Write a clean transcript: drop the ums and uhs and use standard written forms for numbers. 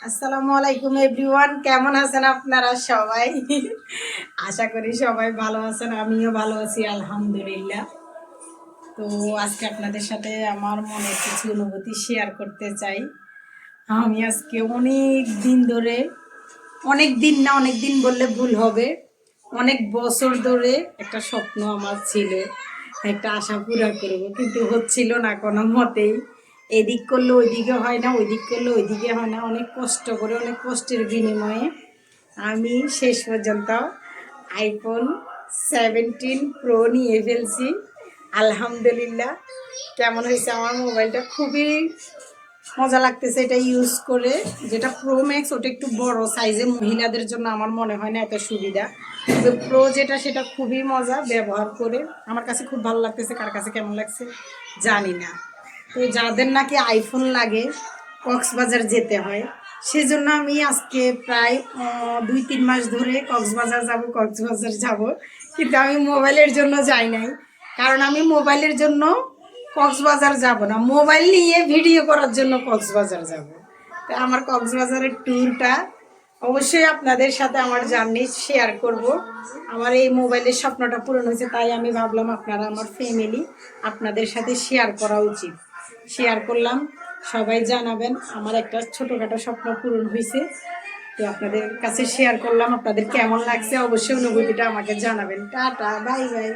আসসালামু আলাইকুম এভরিওয়ান, কেমন আছেন আপনারা সবাই? আশা করি সবাই ভালো আছেন, আমিও ভালো আছি আলহামদুলিল্লাহ। তো আজকে আপনাদের সাথে আমার মনের কিছু অনুভূতি শেয়ার করতে চাই। আমি আজকে অনেক দিন ধরে, অনেক দিন না, অনেক দিন বললে ভুল হবে, অনেক বছর ধরে একটা স্বপ্ন আমার ছিল, একটা আশা পুরা করবো, কিন্তু হচ্ছিল না কোনো মতেই। এদিক করলে ওইদিকে হয় না, ওইদিক করলে ওইদিকে হয় না। অনেক কষ্ট করে, অনেক কষ্টের বিনিময়ে আমি শেষ পর্যন্ত আইফোন 17 প্রো নিয়ে ফেলছি আলহামদুলিল্লাহ। কেমন হয়েছে আমার মোবাইলটা? খুবই মজা লাগতেছে এটা ইউজ করে। যেটা প্রো ম্যাক্স ওটা একটু বড় সাইজে, মহিলাদের জন্য আমার মনে হয় না এত সুবিধা। তবে প্রো যেটা সেটা খুবই মজা ব্যবহার করে, আমার কাছে খুব ভালো লাগতেছে। কার কাছে কেমন লাগছে জানি না। তো যাদের নাকি আইফোন লাগে, কক্সবাজার যেতে হয়, সেজন্য আমি আজকে প্রায় 2-3 মাস ধরে কক্সবাজার যাব, কিন্তু আমি মোবাইলের জন্য যাই নাই। কারণ আমি মোবাইলের জন্য কক্সবাজার যাব না, মোবাইল নিয়ে ভিডিও করার জন্য কক্সবাজার যাব। তো আমার কক্সবাজারের ট্যুরটা অবশ্যই আপনাদের সাথে আমার জার্নি শেয়ার করব। আমার এই মোবাইলের স্বপ্নটা পূরণ হয়েছে, তাই আমি ভাবলাম আপনারা আমার ফ্যামিলি, আপনাদের সাথে শেয়ার করা উচিত। শেয়ার করলাম, সবাই জানাবেন আমার একটা ছোটোখাটো স্বপ্ন পূরণ হয়েছে। তো আপনাদের কাছে শেয়ার করলাম, আপনাদের কেমন লাগছে অবশ্যই অনুভূতিটা আমাকে জানাবেন। Tata, bye bye.